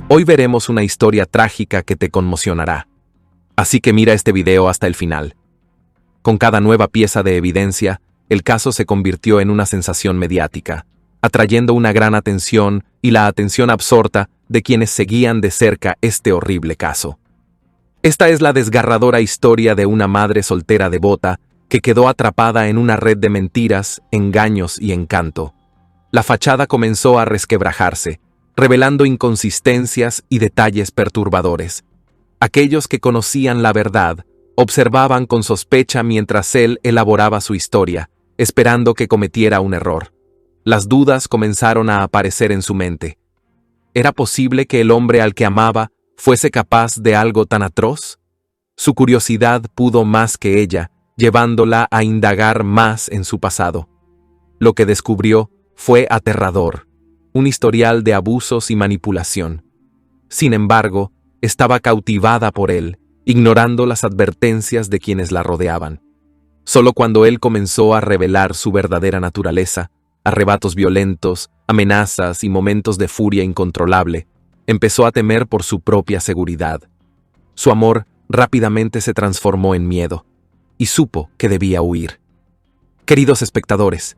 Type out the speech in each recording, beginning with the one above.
Hoy veremos una historia trágica que te conmocionará. Así que mira este video hasta el final. Con cada nueva pieza de evidencia, el caso se convirtió en una sensación mediática, atrayendo una gran atención y la atención absorta de quienes seguían de cerca este horrible caso. Esta es la desgarradora historia de una madre soltera devota que quedó atrapada en una red de mentiras, engaños y encanto. La fachada comenzó a resquebrajarse, revelando inconsistencias y detalles perturbadores. Aquellos que conocían la verdad observaban con sospecha mientras él elaboraba su historia, esperando que cometiera un error. Las dudas comenzaron a aparecer en su mente. ¿Era posible que el hombre al que amaba fuese capaz de algo tan atroz? Su curiosidad pudo más que ella, llevándola a indagar más en su pasado. Lo que descubrió fue aterrador, un historial de abusos y manipulación. Sin embargo, estaba cautivada por él, ignorando las advertencias de quienes la rodeaban. Solo cuando él comenzó a revelar su verdadera naturaleza, arrebatos violentos, amenazas y momentos de furia incontrolable, empezó a temer por su propia seguridad. Su amor rápidamente se transformó en miedo, y supo que debía huir. Queridos espectadores,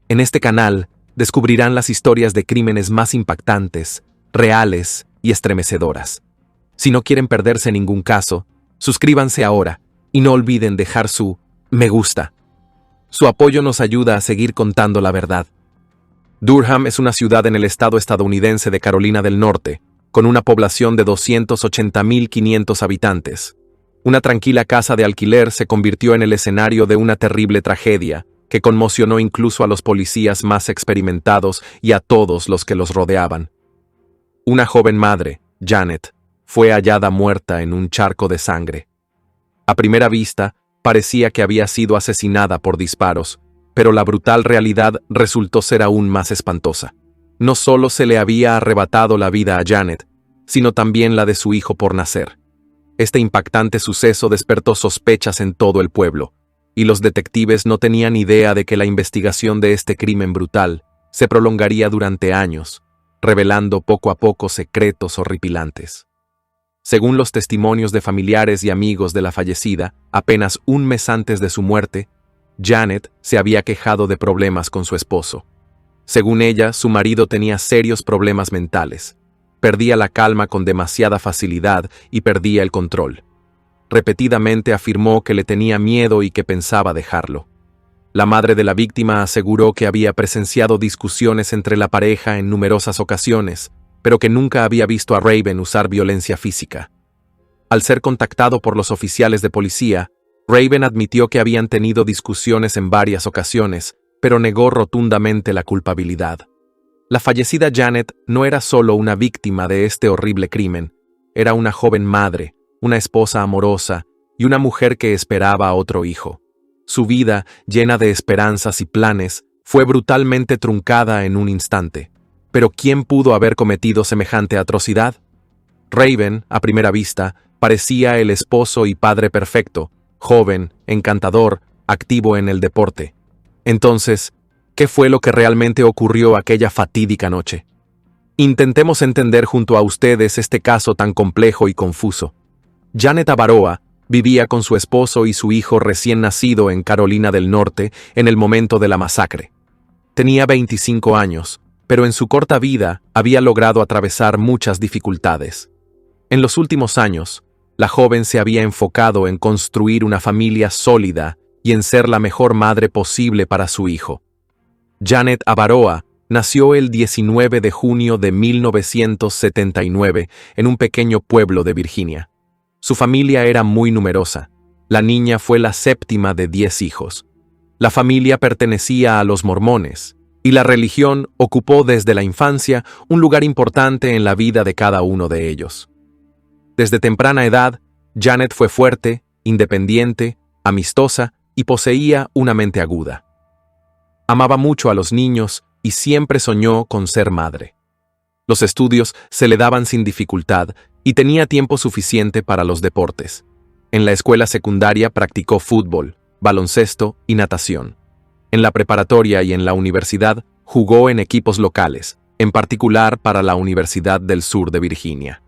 en este canal descubrirán las historias de crímenes más impactantes, reales y estremecedoras. Si no quieren perderse ningún caso, suscríbanse ahora y no olviden dejar su me gusta. Su apoyo nos ayuda a seguir contando la verdad. Durham es una ciudad en el estado estadounidense de Carolina del Norte, con una población de 280.500 habitantes. Una tranquila casa de alquiler se convirtió en el escenario de una terrible tragedia que conmocionó incluso a los policías más experimentados y a todos los que los rodeaban. Una joven madre, Janet, fue hallada muerta en un charco de sangre. A primera vista, parecía que había sido asesinada por disparos, pero la brutal realidad resultó ser aún más espantosa. No solo se le había arrebatado la vida a Janet, sino también la de su hijo por nacer. Este impactante suceso despertó sospechas en todo el pueblo, y los detectives no tenían idea de que la investigación de este crimen brutal se prolongaría durante años, revelando poco a poco secretos horripilantes. Según los testimonios de familiares y amigos de la fallecida, apenas un mes antes de su muerte, Janet se había quejado de problemas con su esposo. Según ella, su marido tenía serios problemas mentales. Perdía la calma con demasiada facilidad y perdía el control. Repetidamente afirmó que le tenía miedo y que pensaba dejarlo. La madre de la víctima aseguró que había presenciado discusiones entre la pareja en numerosas ocasiones, pero que nunca había visto a Raven usar violencia física. Al ser contactado por los oficiales de policía, Raven admitió que habían tenido discusiones en varias ocasiones, pero negó rotundamente la culpabilidad. La fallecida Janet no era solo una víctima de este horrible crimen, era una joven madre, una esposa amorosa y una mujer que esperaba a otro hijo. Su vida, llena de esperanzas y planes, fue brutalmente truncada en un instante. ¿Pero quién pudo haber cometido semejante atrocidad? Raven, a primera vista, parecía el esposo y padre perfecto, joven, encantador, activo en el deporte. Entonces, ¿qué fue lo que realmente ocurrió aquella fatídica noche? Intentemos entender junto a ustedes este caso tan complejo y confuso. Janet Avaroa vivía con su esposo y su hijo recién nacido en Carolina del Norte en el momento de la masacre. Tenía 25 años, pero en su corta vida había logrado atravesar muchas dificultades. En los últimos años, la joven se había enfocado en construir una familia sólida y en ser la mejor madre posible para su hijo. Janet Avaroa nació el 19 de junio de 1979 en un pequeño pueblo de Virginia. Su familia era muy numerosa. La niña fue la séptima de 10 hijos. La familia pertenecía a los mormones, y la religión ocupó desde la infancia un lugar importante en la vida de cada uno de ellos. Desde temprana edad, Janet fue fuerte, independiente, amistosa y poseía una mente aguda. Amaba mucho a los niños y siempre soñó con ser madre. Los estudios se le daban sin dificultad y tenía tiempo suficiente para los deportes. En la escuela secundaria practicó fútbol, baloncesto y natación. En la preparatoria y en la universidad jugó en equipos locales, en particular para la Universidad del Sur de Virginia.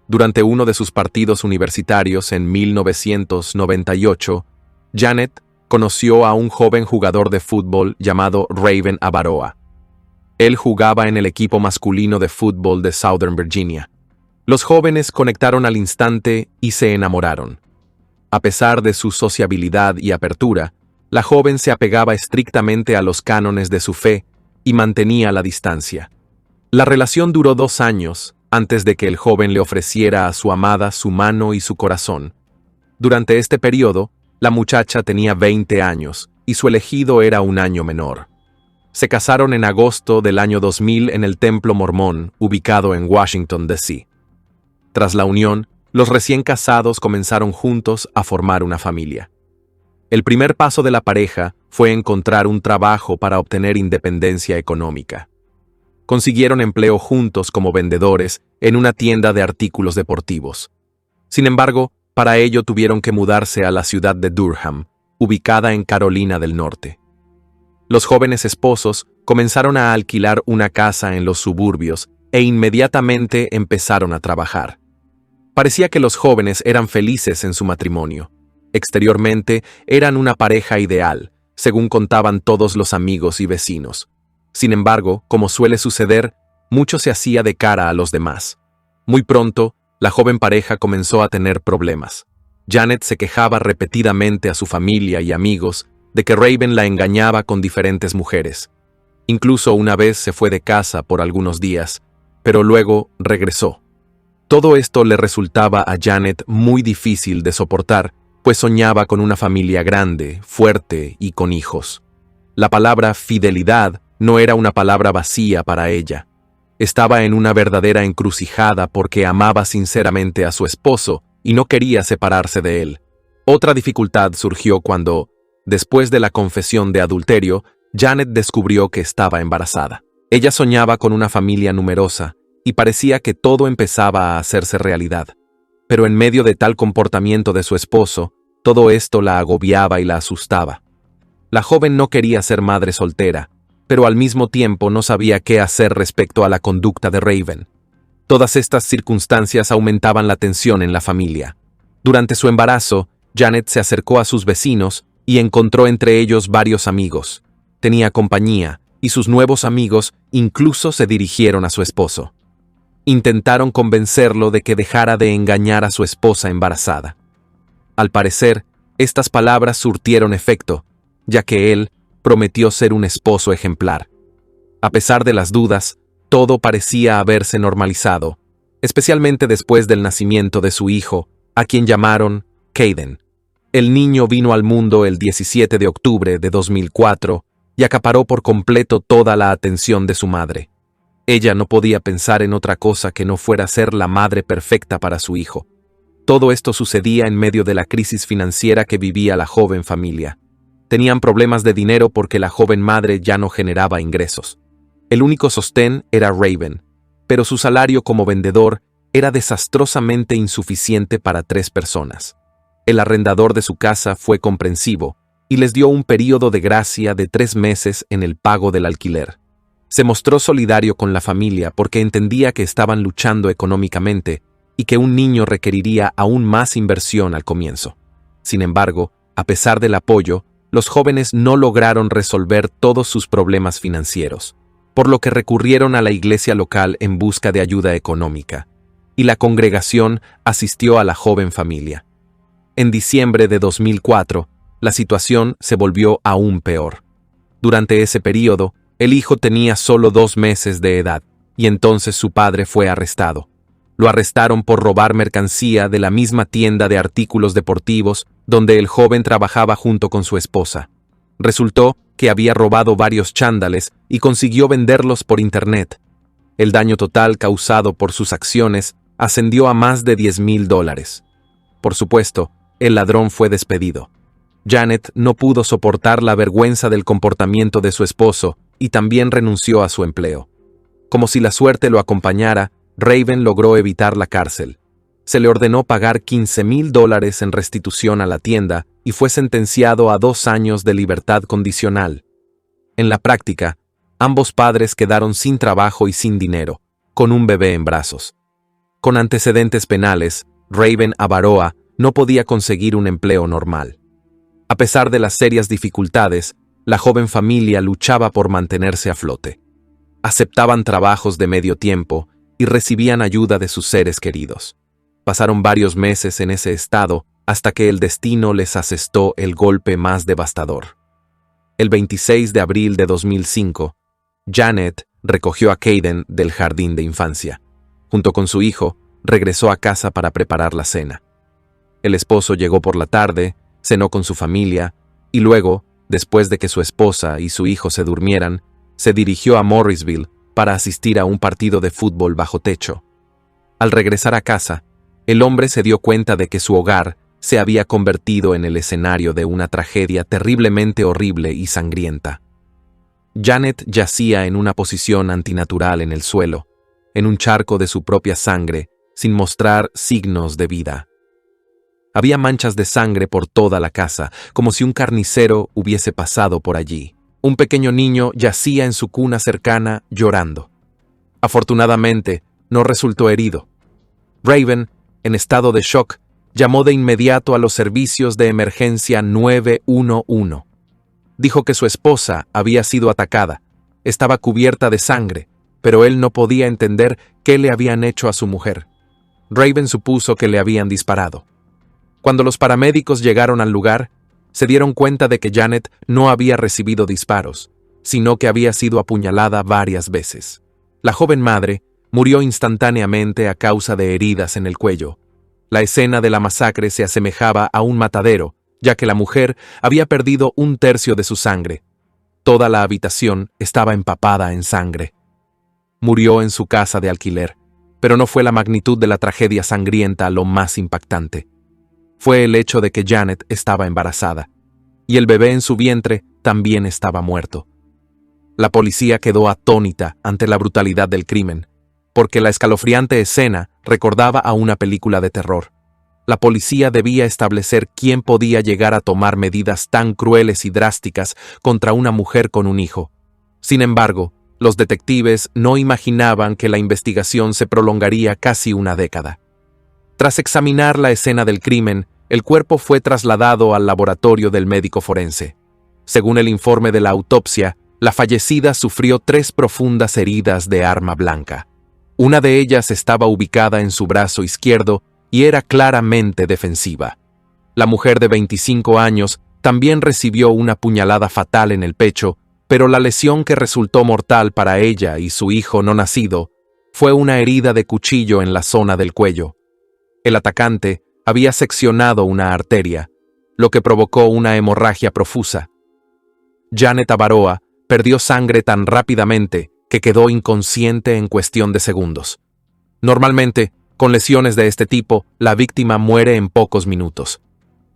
Durante uno de sus partidos universitarios en 1998, Janet conoció a un joven jugador de fútbol llamado Raven Avaroa. Él jugaba en el equipo masculino de fútbol de Southern Virginia. Los jóvenes conectaron al instante y se enamoraron. A pesar de su sociabilidad y apertura, la joven se apegaba estrictamente a los cánones de su fe y mantenía la distancia. La relación duró 2 años antes de que el joven le ofreciera a su amada su mano y su corazón. Durante este periodo, la muchacha tenía 20 años y su elegido era un año menor. Se casaron en agosto del año 2000 en el Templo Mormón, ubicado en Washington, D.C. Tras la unión, los recién casados comenzaron juntos a formar una familia. El primer paso de la pareja fue encontrar un trabajo para obtener independencia económica. Consiguieron empleo juntos como vendedores en una tienda de artículos deportivos. Sin embargo, para ello tuvieron que mudarse a la ciudad de Durham, ubicada en Carolina del Norte. Los jóvenes esposos comenzaron a alquilar una casa en los suburbios e inmediatamente empezaron a trabajar. Parecía que los jóvenes eran felices en su matrimonio. Exteriormente eran una pareja ideal, según contaban todos los amigos y vecinos. Sin embargo, como suele suceder, mucho se hacía de cara a los demás. Muy pronto, la joven pareja comenzó a tener problemas. Janet se quejaba repetidamente a su familia y amigos de que Raven la engañaba con diferentes mujeres. Incluso una vez se fue de casa por algunos días, pero luego regresó. Todo esto le resultaba a Janet muy difícil de soportar, pues soñaba con una familia grande, fuerte y con hijos. La palabra fidelidad no era una palabra vacía para ella. Estaba en una verdadera encrucijada porque amaba sinceramente a su esposo y no quería separarse de él. Otra dificultad surgió cuando, después de la confesión de adulterio, Janet descubrió que estaba embarazada. Ella soñaba con una familia numerosa y parecía que todo empezaba a hacerse realidad. Pero en medio de tal comportamiento de su esposo, todo esto la agobiaba y la asustaba. La joven no quería ser madre soltera, pero al mismo tiempo no sabía qué hacer respecto a la conducta de Raven. Todas estas circunstancias aumentaban la tensión en la familia. Durante su embarazo, Janet se acercó a sus vecinos y encontró entre ellos varios amigos. Tenía compañía, y sus nuevos amigos incluso se dirigieron a su esposo. Intentaron convencerlo de que dejara de engañar a su esposa embarazada. Al parecer, estas palabras surtieron efecto, ya que él prometió ser un esposo ejemplar. A pesar de las dudas, todo parecía haberse normalizado, especialmente después del nacimiento de su hijo, a quien llamaron Caden. El niño vino al mundo el 17 de octubre de 2004 y acaparó por completo toda la atención de su madre. Ella no podía pensar en otra cosa que no fuera ser la madre perfecta para su hijo. Todo esto sucedía en medio de la crisis financiera que vivía la joven familia. Tenían problemas de dinero porque la joven madre ya no generaba ingresos. El único sostén era Raven, pero su salario como vendedor era desastrosamente insuficiente para 3 personas. El arrendador de su casa fue comprensivo y les dio un período de gracia de 3 meses en el pago del alquiler. Se mostró solidario con la familia porque entendía que estaban luchando económicamente y que un niño requeriría aún más inversión al comienzo. Sin embargo, a pesar del apoyo, los jóvenes no lograron resolver todos sus problemas financieros, por lo que recurrieron a la iglesia local en busca de ayuda económica, y la congregación asistió a la joven familia. En diciembre de 2004, la situación se volvió aún peor. Durante ese período, el hijo tenía solo 2 meses de edad, y entonces su padre fue arrestado. Lo arrestaron por robar mercancía de la misma tienda de artículos deportivos donde el joven trabajaba junto con su esposa. Resultó que había robado varios chándales y consiguió venderlos por internet. El daño total causado por sus acciones ascendió a más de $10,000. Por supuesto, el ladrón fue despedido. Janet no pudo soportar la vergüenza del comportamiento de su esposo y también renunció a su empleo. Como si la suerte lo acompañara, Raven logró evitar la cárcel. Se le ordenó pagar $15,000 en restitución a la tienda y fue sentenciado a 2 años de libertad condicional. En la práctica, Ambos padres quedaron sin trabajo y sin dinero, con un bebé en brazos. Con antecedentes penales, Raven Abaroa no podía conseguir un empleo normal. A pesar de las serias dificultades, la joven familia luchaba por mantenerse a flote. Aceptaban trabajos de medio tiempo y recibían ayuda de sus seres queridos. Pasaron varios meses en ese estado hasta que el destino les asestó el golpe más devastador. El 26 de abril de 2005, Janet recogió a Caden del jardín de infancia. Junto con su hijo, regresó a casa para preparar la cena. El esposo llegó por la tarde, cenó con su familia y luego, después de que su esposa y su hijo se durmieran, se dirigió a Morrisville para asistir a un partido de fútbol bajo techo. Al regresar a casa, el hombre se dio cuenta de que su hogar se había convertido en el escenario de una tragedia terriblemente horrible y sangrienta. Janet yacía en una posición antinatural en el suelo, en un charco de su propia sangre, sin mostrar signos de vida. Había manchas de sangre por toda la casa, como si un carnicero hubiese pasado por allí. Un pequeño niño yacía en su cuna cercana, llorando. Afortunadamente, no resultó herido. Raven, en estado de shock, llamó de inmediato a los servicios de emergencia 911. Dijo que su esposa había sido atacada, estaba cubierta de sangre, pero él no podía entender qué le habían hecho a su mujer. Raven supuso que le habían disparado. Cuando los paramédicos llegaron al lugar, se dieron cuenta de que Janet no había recibido disparos, sino que había sido apuñalada varias veces. La joven madre murió instantáneamente a causa de heridas en el cuello. La escena de la masacre se asemejaba a un matadero, ya que la mujer había perdido un tercio de su sangre. Toda la habitación estaba empapada en sangre. Murió en su casa de alquiler, pero no fue la magnitud de la tragedia sangrienta lo más impactante. Fue el hecho de que Janet estaba embarazada, y el bebé en su vientre también estaba muerto. La policía quedó atónita ante la brutalidad del crimen, porque la escalofriante escena recordaba a una película de terror. La policía debía establecer quién podía llegar a tomar medidas tan crueles y drásticas contra una mujer con un hijo. Sin embargo, los detectives no imaginaban que la investigación se prolongaría casi una década. Tras examinar la escena del crimen, el cuerpo fue trasladado al laboratorio del médico forense. Según el informe de la autopsia, la fallecida sufrió 3 profundas heridas de arma blanca. Una de ellas estaba ubicada en su brazo izquierdo y era claramente defensiva. La mujer de 25 años también recibió una puñalada fatal en el pecho, pero la lesión que resultó mortal para ella y su hijo no nacido fue una herida de cuchillo en la zona del cuello. El atacante había seccionado una arteria, lo que provocó una hemorragia profusa. Janet Abaroa perdió sangre tan rápidamente que quedó inconsciente en cuestión de segundos. Normalmente, con lesiones de este tipo, la víctima muere en pocos minutos.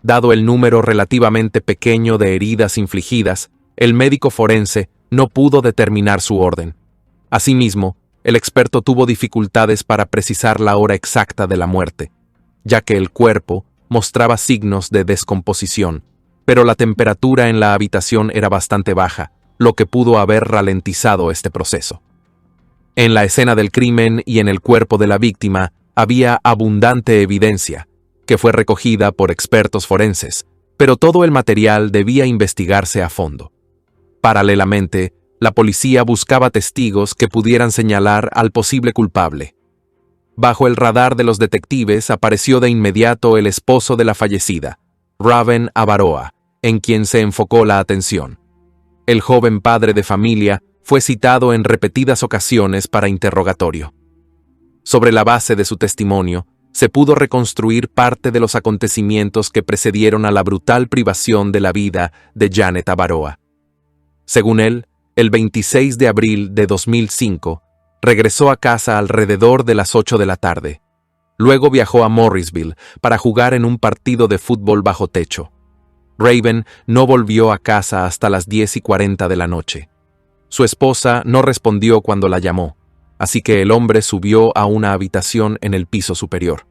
Dado el número relativamente pequeño de heridas infligidas, el médico forense no pudo determinar su orden. Asimismo, el experto tuvo dificultades para precisar la hora exacta de la muerte, ya que el cuerpo mostraba signos de descomposición, pero la temperatura en la habitación era bastante baja, lo que pudo haber ralentizado este proceso. En la escena del crimen y en el cuerpo de la víctima había abundante evidencia, que fue recogida por expertos forenses, pero todo el material debía investigarse a fondo. Paralelamente, la policía buscaba testigos que pudieran señalar al posible culpable. Bajo el radar de los detectives apareció de inmediato el esposo de la fallecida, Raven Abaroa, en quien se enfocó la atención. El joven padre de familia fue citado en repetidas ocasiones para interrogatorio. Sobre la base de su testimonio, se pudo reconstruir parte de los acontecimientos que precedieron a la brutal privación de la vida de Janet Abaroa. Según él, el 26 de abril de 2005, regresó a casa alrededor de las 8 de la tarde. Luego viajó a Morrisville para jugar en un partido de fútbol bajo techo. Raven no volvió a casa hasta las 10:40 de la noche. Su esposa no respondió cuando la llamó, así que el hombre subió a una habitación en el piso superior.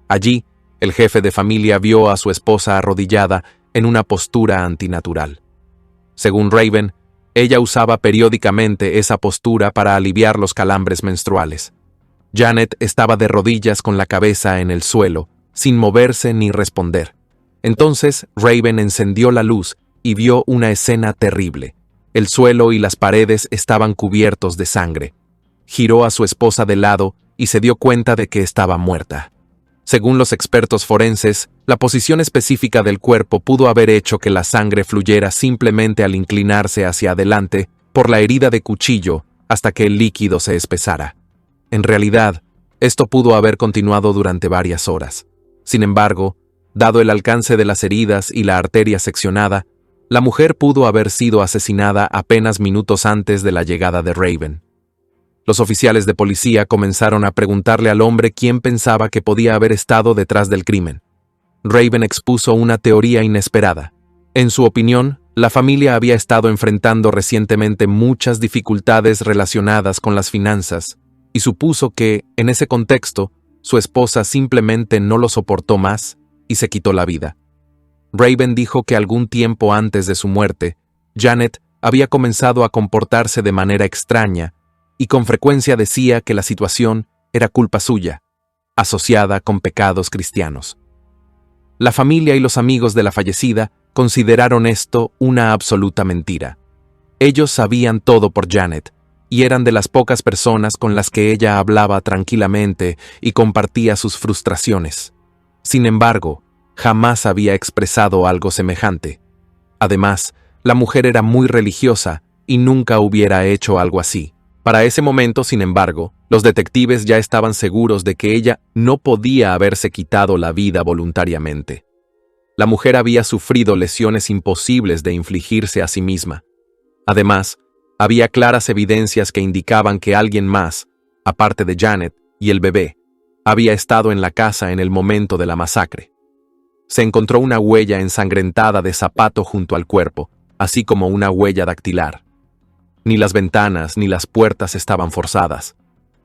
Allí, el jefe de familia vio a su esposa arrodillada en una postura antinatural. Según Raven, Ella usaba periódicamente esa postura para aliviar los calambres menstruales. Janet estaba de rodillas con la cabeza en el suelo, sin moverse ni responder. Entonces Raven encendió la luz y vio una escena terrible. El suelo y las paredes estaban cubiertos de sangre. Giró a su esposa de lado y se dio cuenta de que estaba muerta. Según los expertos forenses, la posición específica del cuerpo pudo haber hecho que la sangre fluyera simplemente al inclinarse hacia adelante por la herida de cuchillo hasta que el líquido se espesara. En realidad, esto pudo haber continuado durante varias horas. Sin embargo, dado el alcance de las heridas y la arteria seccionada, la mujer pudo haber sido asesinada apenas minutos antes de la llegada de Raven. Los oficiales de policía comenzaron a preguntarle al hombre quién pensaba que podía haber estado detrás del crimen. Raven expuso una teoría inesperada. En su opinión, la familia había estado enfrentando recientemente muchas dificultades relacionadas con las finanzas, y supuso que, en ese contexto, su esposa simplemente no lo soportó más y se quitó la vida. Raven dijo que algún tiempo antes de su muerte, Janet había comenzado a comportarse de manera extraña y con frecuencia decía que la situación era culpa suya, asociada con pecados cristianos. La familia y los amigos de la fallecida consideraron esto una absoluta mentira. Ellos sabían todo por Janet, y eran de las pocas personas con las que ella hablaba tranquilamente y compartía sus frustraciones. Sin embargo, jamás había expresado algo semejante. Además, la mujer era muy religiosa y nunca hubiera hecho algo así. Para ese momento, sin embargo, los detectives ya estaban seguros de que ella no podía haberse quitado la vida voluntariamente. La mujer había sufrido lesiones imposibles de infligirse a sí misma. Además, había claras evidencias que indicaban que alguien más, aparte de Janet y el bebé, había estado en la casa en el momento de la masacre. Se encontró una huella ensangrentada de zapato junto al cuerpo, así como una huella dactilar. Ni las ventanas ni las puertas estaban forzadas,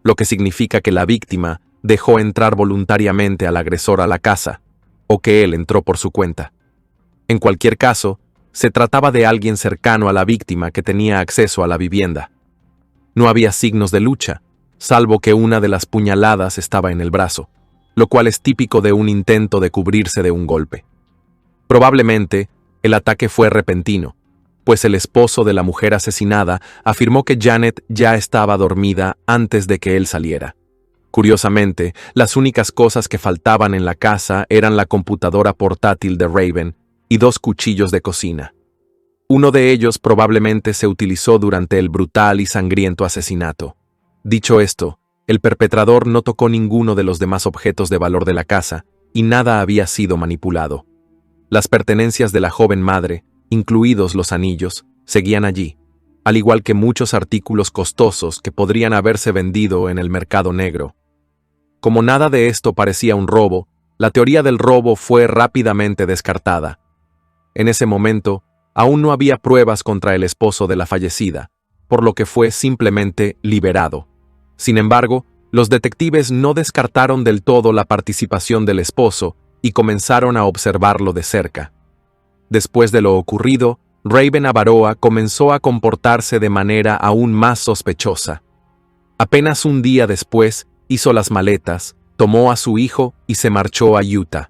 lo que significa que la víctima dejó entrar voluntariamente al agresor a la casa, o que él entró por su cuenta. En cualquier caso, se trataba de alguien cercano a la víctima que tenía acceso a la vivienda. No había signos de lucha, salvo que una de las puñaladas estaba en el brazo, lo cual es típico de un intento de cubrirse de un golpe. Probablemente, el ataque fue repentino, pues el esposo de la mujer asesinada afirmó que Janet ya estaba dormida antes de que él saliera. Curiosamente, las únicas cosas que faltaban en la casa eran la computadora portátil de Raven y 2 cuchillos de cocina. Uno de ellos probablemente se utilizó durante el brutal y sangriento asesinato. Dicho esto, el perpetrador no tocó ninguno de los demás objetos de valor de la casa y nada había sido manipulado. Las pertenencias de la joven madre, incluidos los anillos, seguían allí, al igual que muchos artículos costosos que podrían haberse vendido en el mercado negro. Como nada de esto parecía un robo, la teoría del robo fue rápidamente descartada. En ese momento, aún no había pruebas contra el esposo de la fallecida, por lo que fue simplemente liberado. Sin embargo, los detectives no descartaron del todo la participación del esposo y comenzaron a observarlo de cerca. Después de lo ocurrido, Raven Avaroa comenzó a comportarse de manera aún más sospechosa. Apenas un día después, hizo las maletas, tomó a su hijo y se marchó a Utah.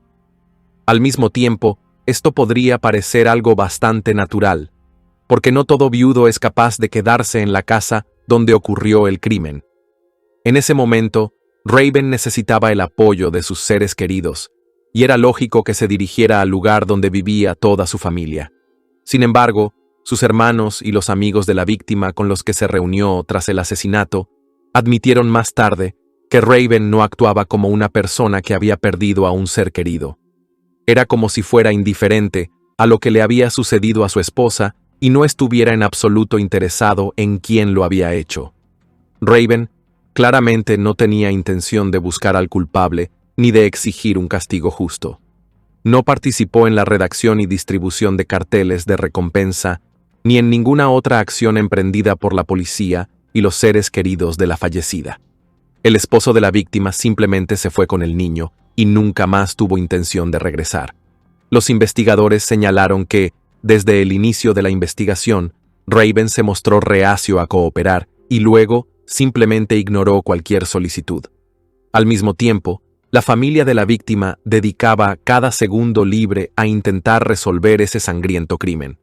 Al mismo tiempo, esto podría parecer algo bastante natural, porque no todo viudo es capaz de quedarse en la casa donde ocurrió el crimen. En ese momento, Raven necesitaba el apoyo de sus seres queridos, y era lógico que se dirigiera al lugar donde vivía toda su familia. Sin embargo, sus hermanos y los amigos de la víctima con los que se reunió tras el asesinato admitieron más tarde que Raven no actuaba como una persona que había perdido a un ser querido. Era como si fuera indiferente a lo que le había sucedido a su esposa y no estuviera en absoluto interesado en quién lo había hecho. Raven claramente no tenía intención de buscar al culpable ni de exigir un castigo justo. No participó en la redacción y distribución de carteles de recompensa, ni en ninguna otra acción emprendida por la policía y los seres queridos de la fallecida. El esposo de la víctima simplemente se fue con el niño y nunca más tuvo intención de regresar. Los investigadores señalaron que, desde el inicio de la investigación, Raven se mostró reacio a cooperar y luego simplemente ignoró cualquier solicitud. Al mismo tiempo, la familia de la víctima dedicaba cada segundo libre a intentar resolver ese sangriento crimen.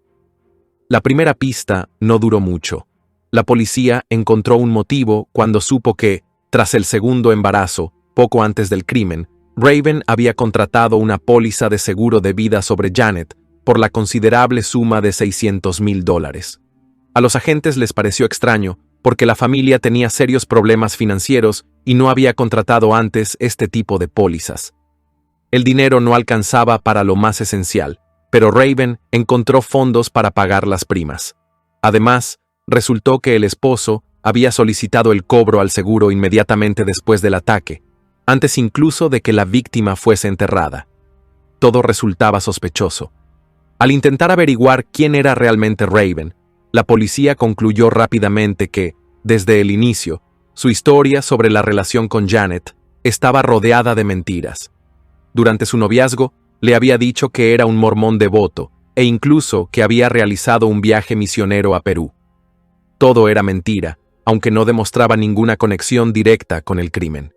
La primera pista no duró mucho. La policía encontró un motivo cuando supo que, tras el segundo embarazo, poco antes del crimen, Raven había contratado una póliza de seguro de vida sobre Janet por la considerable suma de $600,000. A los agentes les pareció extraño porque la familia tenía serios problemas financieros y no había contratado antes este tipo de pólizas. El dinero no alcanzaba para lo más esencial, pero Raven encontró fondos para pagar las primas. Además, resultó que el esposo había solicitado el cobro al seguro inmediatamente después del ataque, antes incluso de que la víctima fuese enterrada. Todo resultaba sospechoso. Al intentar averiguar quién era realmente Raven, la policía concluyó rápidamente que, desde el inicio, su historia sobre la relación con Janet estaba rodeada de mentiras. Durante su noviazgo, le había dicho que era un mormón devoto e incluso que había realizado un viaje misionero a Perú. Todo era mentira, aunque no demostraba ninguna conexión directa con el crimen.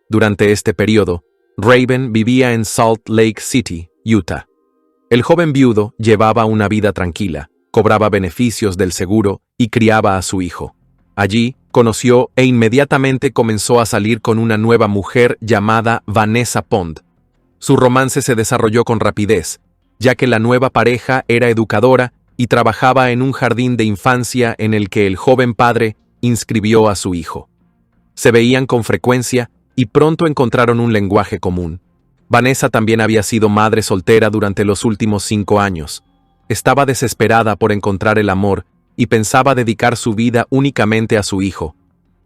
Durante este periodo, Raven vivía en Salt Lake City, Utah. El joven viudo llevaba una vida tranquila, cobraba beneficios del seguro y criaba a su hijo. Allí, conoció e inmediatamente comenzó a salir con una nueva mujer llamada Vanessa Pond. Su romance se desarrolló con rapidez, ya que la nueva pareja era educadora y trabajaba en un jardín de infancia en el que el joven padre inscribió a su hijo. Se veían con frecuencia y pronto encontraron un lenguaje común. Vanessa también había sido madre soltera durante los últimos 5 años. Estaba desesperada por encontrar el amor y pensaba dedicar su vida únicamente a su hijo.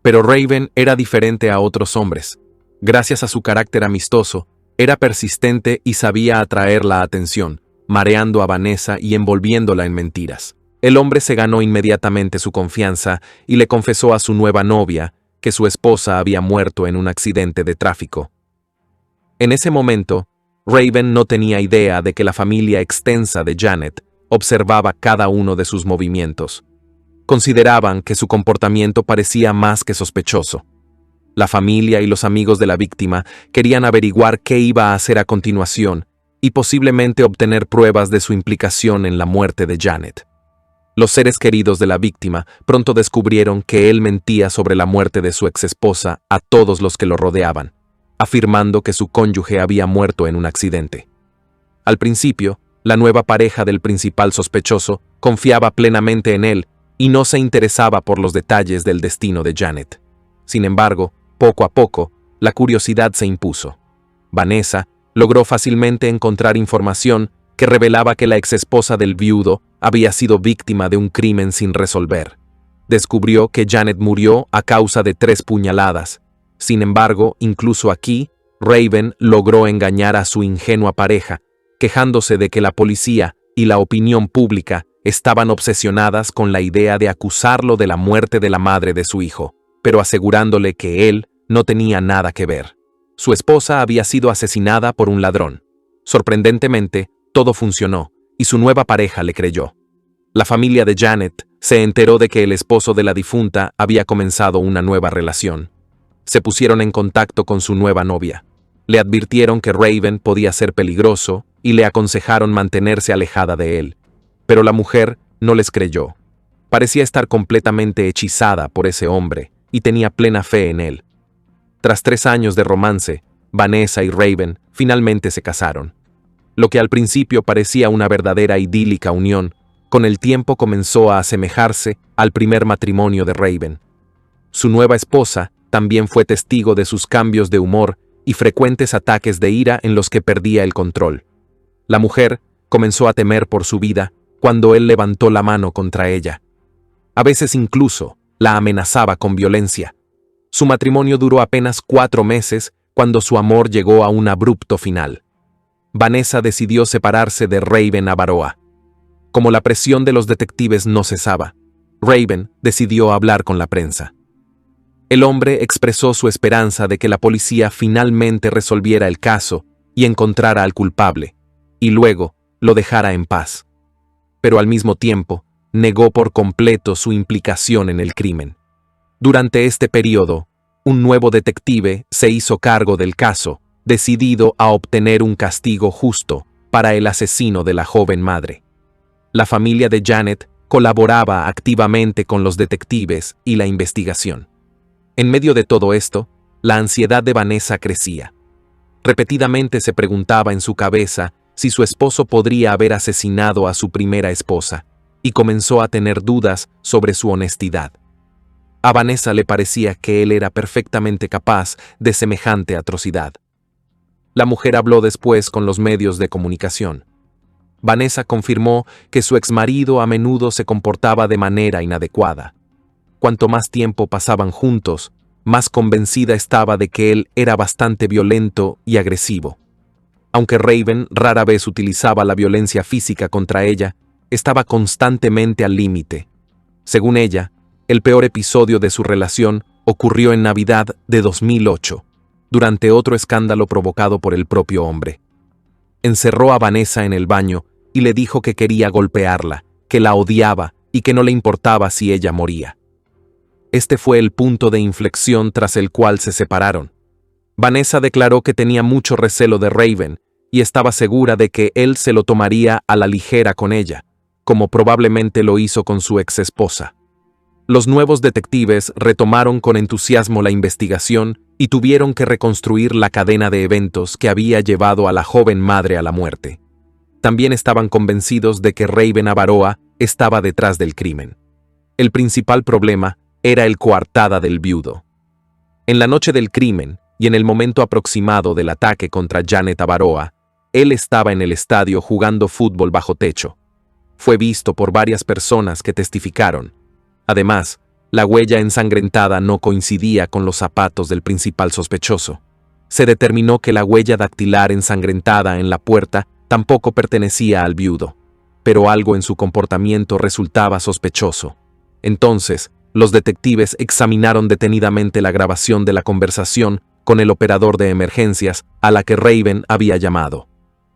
Pero Raven era diferente a otros hombres. Gracias a su carácter amistoso, era persistente y sabía atraer la atención, mareando a Vanessa y envolviéndola en mentiras. El hombre se ganó inmediatamente su confianza y le confesó a su nueva novia que su esposa había muerto en un accidente de tráfico. En ese momento, Raven no tenía idea de que la familia extensa de Janet observaba cada uno de sus movimientos. Consideraban que su comportamiento parecía más que sospechoso. La familia y los amigos de la víctima querían averiguar qué iba a hacer a continuación y posiblemente obtener pruebas de su implicación en la muerte de Janet. Los seres queridos de la víctima pronto descubrieron que él mentía sobre la muerte de su exesposa a todos los que lo rodeaban, afirmando que su cónyuge había muerto en un accidente. Al principio, la nueva pareja del principal sospechoso confiaba plenamente en él y no se interesaba por los detalles del destino de Janet. Sin embargo, poco a poco, la curiosidad se impuso. Vanessa logró fácilmente encontrar información que revelaba que la exesposa del viudo había sido víctima de un crimen sin resolver. Descubrió que Janet murió a causa de 3 puñaladas. Sin embargo, incluso aquí, Raven logró engañar a su ingenua pareja, quejándose de que la policía y la opinión pública estaban obsesionadas con la idea de acusarlo de la muerte de la madre de su hijo, pero asegurándole que él no tenía nada que ver. Su esposa había sido asesinada por un ladrón. Sorprendentemente, todo funcionó, y su nueva pareja le creyó. La familia de Janet se enteró de que el esposo de la difunta había comenzado una nueva relación. Se pusieron en contacto con su nueva novia. Le advirtieron que Raven podía ser peligroso y le aconsejaron mantenerse alejada de él. Pero la mujer no les creyó. Parecía estar completamente hechizada por ese hombre y tenía plena fe en él. Tras 3 años de romance, Vanessa y Raven finalmente se casaron. Lo que al principio parecía una verdadera idílica unión, con el tiempo comenzó a asemejarse al primer matrimonio de Raven. Su nueva esposa también fue testigo de sus cambios de humor y frecuentes ataques de ira en los que perdía el control. La mujer comenzó a temer por su vida cuando él levantó la mano contra ella. A veces incluso la amenazaba con violencia. Su matrimonio duró apenas 4 meses cuando su amor llegó a un abrupto final. Vanessa decidió separarse de Raven Avaroa. Como la presión de los detectives no cesaba, Raven decidió hablar con la prensa. El hombre expresó su esperanza de que la policía finalmente resolviera el caso y encontrara al culpable, y luego lo dejara en paz. Pero al mismo tiempo, negó por completo su implicación en el crimen. Durante este periodo, un nuevo detective se hizo cargo del caso, decidido a obtener un castigo justo para el asesino de la joven madre. La familia de Janet colaboraba activamente con los detectives y la investigación. En medio de todo esto, la ansiedad de Vanessa crecía. Repetidamente se preguntaba en su cabeza si su esposo podría haber asesinado a su primera esposa, y comenzó a tener dudas sobre su honestidad. A Vanessa le parecía que él era perfectamente capaz de semejante atrocidad. La mujer habló después con los medios de comunicación. Vanessa confirmó que su exmarido a menudo se comportaba de manera inadecuada. Cuanto más tiempo pasaban juntos, más convencida estaba de que él era bastante violento y agresivo. Aunque Raven rara vez utilizaba la violencia física contra ella, estaba constantemente al límite. Según ella, el peor episodio de su relación ocurrió en Navidad de 2008, durante otro escándalo provocado por el propio hombre. Encerró a Vanessa en el baño y le dijo que quería golpearla, que la odiaba y que no le importaba si ella moría. Este fue el punto de inflexión tras el cual se separaron. Vanessa declaró que tenía mucho recelo de Raven y estaba segura de que él se lo tomaría a la ligera con ella, como probablemente lo hizo con su exesposa. Los nuevos detectives retomaron con entusiasmo la investigación y tuvieron que reconstruir la cadena de eventos que había llevado a la joven madre a la muerte. También estaban convencidos de que Raven Avaroa estaba detrás del crimen. El principal problema era el coartada del viudo. En la noche del crimen y en el momento aproximado del ataque contra Janet Avaroa, él estaba en el estadio jugando fútbol bajo techo. Fue visto por varias personas que testificaron. Además, la huella ensangrentada no coincidía con los zapatos del principal sospechoso. Se determinó que la huella dactilar ensangrentada en la puerta tampoco pertenecía al viudo, pero algo en su comportamiento resultaba sospechoso. Entonces, los detectives examinaron detenidamente la grabación de la conversación con el operador de emergencias a la que Raven había llamado.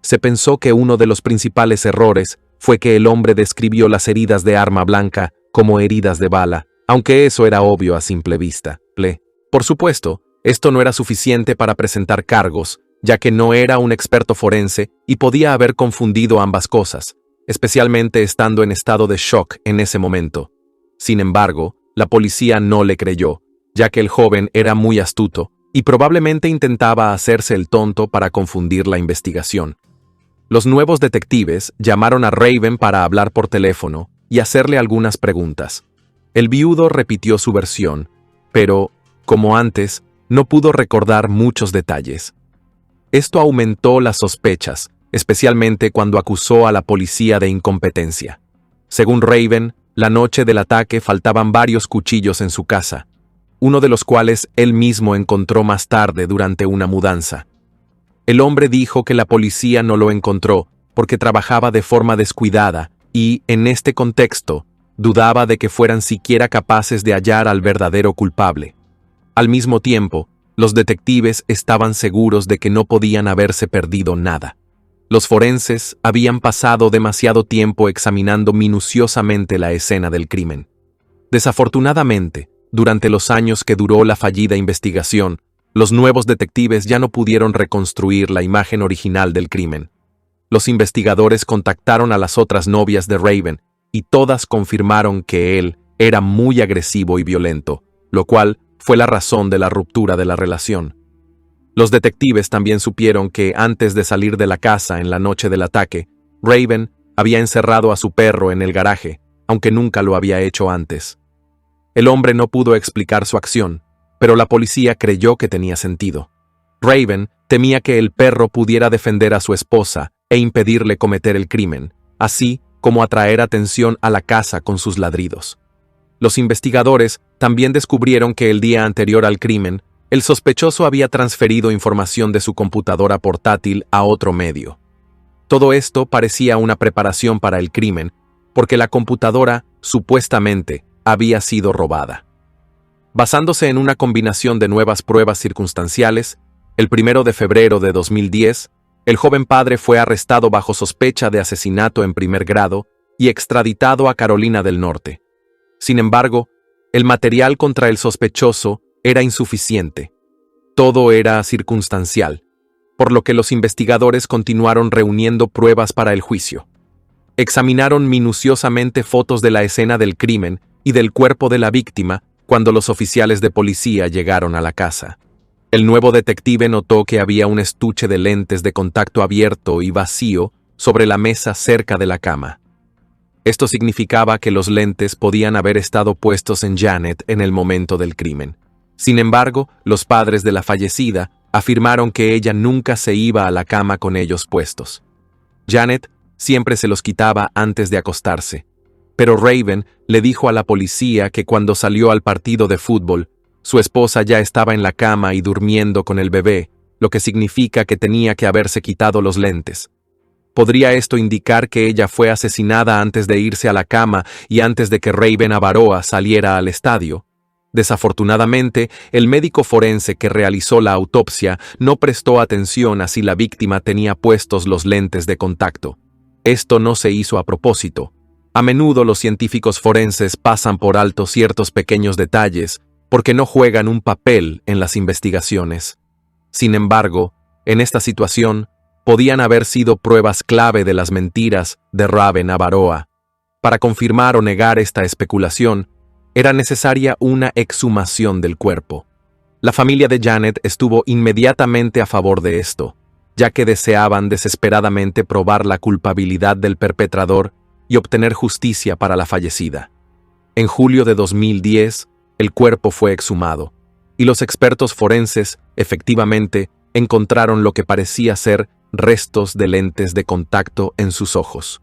Se pensó que uno de los principales errores fue que el hombre describió las heridas de arma blanca como heridas de bala, aunque eso era obvio a simple vista. Por supuesto, esto no era suficiente para presentar cargos, ya que no era un experto forense y podía haber confundido ambas cosas, especialmente estando en estado de shock en ese momento. Sin embargo, la policía no le creyó, ya que el joven era muy astuto y probablemente intentaba hacerse el tonto para confundir la investigación. Los nuevos detectives llamaron a Raven para hablar por teléfono y hacerle algunas preguntas. El viudo repitió su versión, pero, como antes, no pudo recordar muchos detalles. Esto aumentó las sospechas, especialmente cuando acusó a la policía de incompetencia. Según Raven, la noche del ataque faltaban varios cuchillos en su casa, uno de los cuales él mismo encontró más tarde durante una mudanza. El hombre dijo que la policía no lo encontró porque trabajaba de forma descuidada y, en este contexto, dudaba de que fueran siquiera capaces de hallar al verdadero culpable. Al mismo tiempo, los detectives estaban seguros de que no podían haberse perdido nada. Los forenses habían pasado demasiado tiempo examinando minuciosamente la escena del crimen. Desafortunadamente, durante los años que duró la fallida investigación, los nuevos detectives ya no pudieron reconstruir la imagen original del crimen. Los investigadores contactaron a las otras novias de Raven y todas confirmaron que él era muy agresivo y violento, lo cual fue la razón de la ruptura de la relación. Los detectives también supieron que antes de salir de la casa en la noche del ataque, Raven había encerrado a su perro en el garaje, aunque nunca lo había hecho antes. El hombre no pudo explicar su acción, pero la policía creyó que tenía sentido. Raven temía que el perro pudiera defender a su esposa e impedirle cometer el crimen, así como atraer atención a la casa con sus ladridos. Los investigadores también descubrieron que el día anterior al crimen, el sospechoso había transferido información de su computadora portátil a otro medio. Todo esto parecía una preparación para el crimen, porque la computadora, supuestamente, había sido robada. Basándose en una combinación de nuevas pruebas circunstanciales, el 1 de febrero de 2010, el joven padre fue arrestado bajo sospecha de asesinato en primer grado y extraditado a Carolina del Norte. Sin embargo, el material contra el sospechoso era insuficiente. Todo era circunstancial, por lo que los investigadores continuaron reuniendo pruebas para el juicio. Examinaron minuciosamente fotos de la escena del crimen y del cuerpo de la víctima cuando los oficiales de policía llegaron a la casa. El nuevo detective notó que había un estuche de lentes de contacto abierto y vacío sobre la mesa cerca de la cama. Esto significaba que los lentes podían haber estado puestos en Janet en el momento del crimen. Sin embargo, los padres de la fallecida afirmaron que ella nunca se iba a la cama con ellos puestos. Janet siempre se los quitaba antes de acostarse, pero Raven le dijo a la policía que cuando salió al partido de fútbol, su esposa ya estaba en la cama y durmiendo con el bebé, lo que significa que tenía que haberse quitado los lentes. ¿Podría esto indicar que ella fue asesinada antes de irse a la cama y antes de que Raven Avaroa saliera al estadio? Desafortunadamente, el médico forense que realizó la autopsia no prestó atención a si la víctima tenía puestos los lentes de contacto. Esto no se hizo a propósito. A menudo los científicos forenses pasan por alto ciertos pequeños detalles porque no juegan un papel en las investigaciones. Sin embargo, en esta situación, podían haber sido pruebas clave de las mentiras de Raven Avaroa. Para confirmar o negar esta especulación, era necesaria una exhumación del cuerpo. La familia de Janet estuvo inmediatamente a favor de esto, ya que deseaban desesperadamente probar la culpabilidad del perpetrador y obtener justicia para la fallecida. En julio de 2010, el cuerpo fue exhumado, y los expertos forenses, efectivamente, encontraron lo que parecía ser restos de lentes de contacto en sus ojos.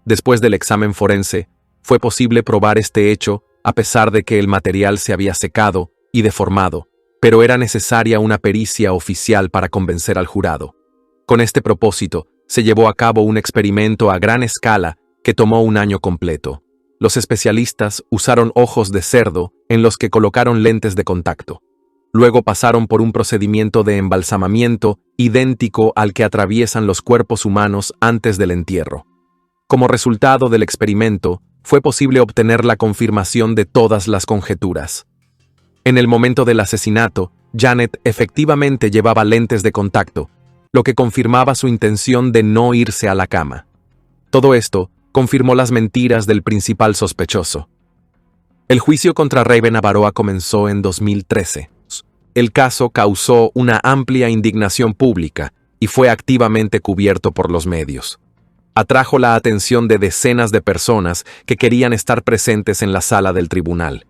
Después del examen forense, fue posible probar este hecho a pesar de que el material se había secado y deformado, pero era necesaria una pericia oficial para convencer al jurado. Con este propósito, se llevó a cabo un experimento a gran escala que tomó un año completo. Los especialistas usaron ojos de cerdo en los que colocaron lentes de contacto. Luego pasaron por un procedimiento de embalsamamiento idéntico al que atraviesan los cuerpos humanos antes del entierro. Como resultado del experimento, fue posible obtener la confirmación de todas las conjeturas. En el momento del asesinato, Janet efectivamente llevaba lentes de contacto, lo que confirmaba su intención de no irse a la cama. Todo esto confirmó las mentiras del principal sospechoso. El juicio contra Raven Avaroa comenzó en 2013. El caso causó una amplia indignación pública y fue activamente cubierto por los medios. Atrajo la atención de decenas de personas que querían estar presentes en la sala del tribunal.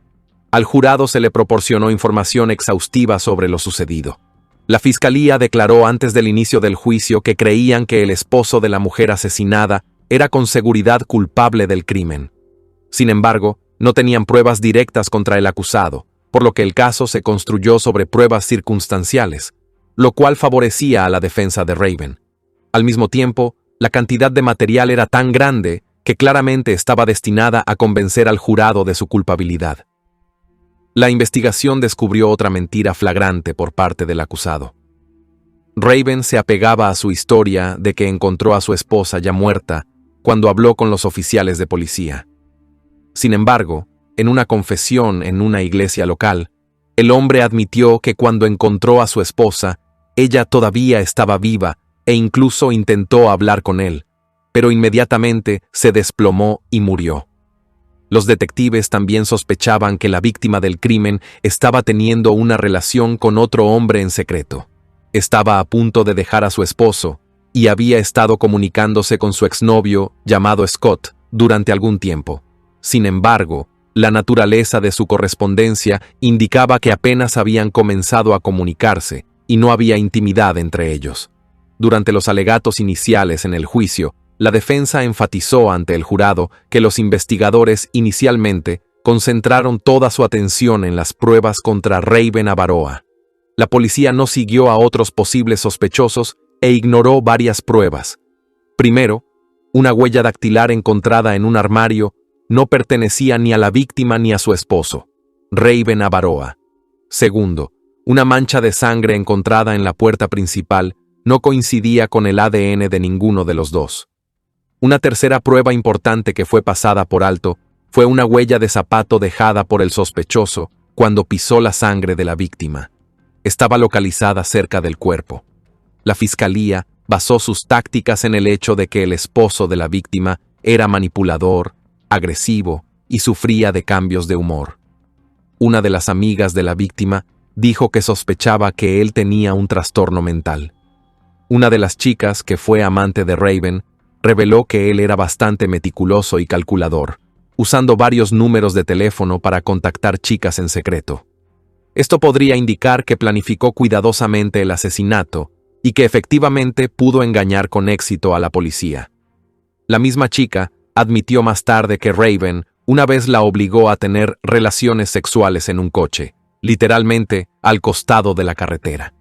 Al jurado se le proporcionó información exhaustiva sobre lo sucedido. La fiscalía declaró antes del inicio del juicio que creían que el esposo de la mujer asesinada era con seguridad culpable del crimen. Sin embargo, no tenían pruebas directas contra el acusado, por lo que el caso se construyó sobre pruebas circunstanciales, lo cual favorecía a la defensa de Raven. Al mismo tiempo, la cantidad de material era tan grande que claramente estaba destinada a convencer al jurado de su culpabilidad. La investigación descubrió otra mentira flagrante por parte del acusado. Raven se apegaba a su historia de que encontró a su esposa ya muerta cuando habló con los oficiales de policía. Sin embargo, en una confesión en una iglesia local, el hombre admitió que cuando encontró a su esposa, ella todavía estaba viva e incluso intentó hablar con él, pero inmediatamente se desplomó y murió. Los detectives también sospechaban que la víctima del crimen estaba teniendo una relación con otro hombre en secreto. Estaba a punto de dejar a su esposo y había estado comunicándose con su exnovio, llamado Scott, durante algún tiempo. Sin embargo, la naturaleza de su correspondencia indicaba que apenas habían comenzado a comunicarse y no había intimidad entre ellos. Durante los alegatos iniciales en el juicio, la defensa enfatizó ante el jurado que los investigadores inicialmente concentraron toda su atención en las pruebas contra Raven Avaroa. La policía no siguió a otros posibles sospechosos e ignoró varias pruebas. Primero, una huella dactilar encontrada en un armario no pertenecía ni a la víctima ni a su esposo, Raven Avaroa. Segundo, una mancha de sangre encontrada en la puerta principal no coincidía con el ADN de ninguno de los dos. Una tercera prueba importante que fue pasada por alto fue una huella de zapato dejada por el sospechoso cuando pisó la sangre de la víctima. Estaba localizada cerca del cuerpo. La fiscalía basó sus tácticas en el hecho de que el esposo de la víctima era manipulador, agresivo y sufría de cambios de humor. Una de las amigas de la víctima dijo que sospechaba que él tenía un trastorno mental. Una de las chicas, que fue amante de Raven, reveló que él era bastante meticuloso y calculador, usando varios números de teléfono para contactar chicas en secreto. Esto podría indicar que planificó cuidadosamente el asesinato y que efectivamente pudo engañar con éxito a la policía. La misma chica admitió más tarde que Raven una vez la obligó a tener relaciones sexuales en un coche, literalmente al costado de la carretera.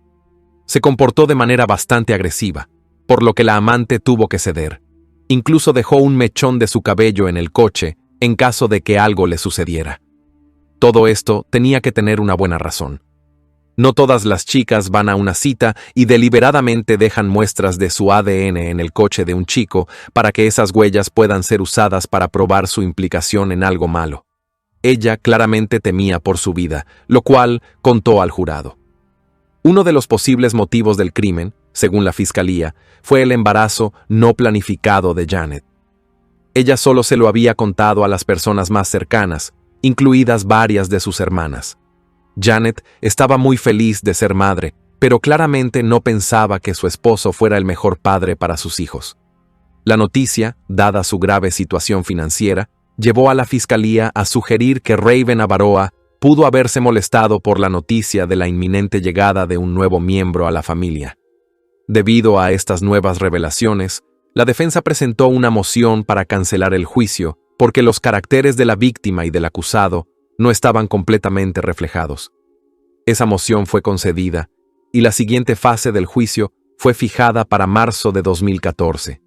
Se comportó de manera bastante agresiva, por lo que la amante tuvo que ceder. Incluso dejó un mechón de su cabello en el coche en caso de que algo le sucediera. Todo esto tenía que tener una buena razón. No todas las chicas van a una cita y deliberadamente dejan muestras de su ADN en el coche de un chico para que esas huellas puedan ser usadas para probar su implicación en algo malo. Ella claramente temía por su vida, lo cual contó al jurado. Uno de los posibles motivos del crimen, según la fiscalía, fue el embarazo no planificado de Janet. Ella solo se lo había contado a las personas más cercanas, incluidas varias de sus hermanas. Janet estaba muy feliz de ser madre, pero claramente no pensaba que su esposo fuera el mejor padre para sus hijos. La noticia, dada su grave situación financiera, llevó a la fiscalía a sugerir que Raven Abaroa pudo haberse molestado por la noticia de la inminente llegada de un nuevo miembro a la familia. Debido a estas nuevas revelaciones, la defensa presentó una moción para cancelar el juicio porque los caracteres de la víctima y del acusado no estaban completamente reflejados. Esa moción fue concedida y la siguiente fase del juicio fue fijada para marzo de 2014.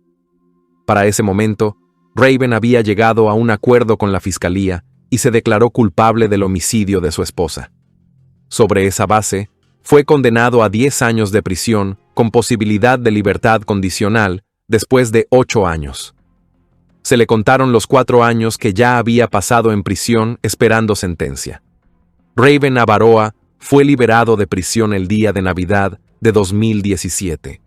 Para ese momento, Raven había llegado a un acuerdo con la fiscalía y se declaró culpable del homicidio de su esposa. Sobre esa base, fue condenado a 10 años de prisión con posibilidad de libertad condicional después de 8 años. Se le contaron los 4 años que ya había pasado en prisión esperando sentencia. Raven Abaroa fue liberado de prisión el día de Navidad de 2017.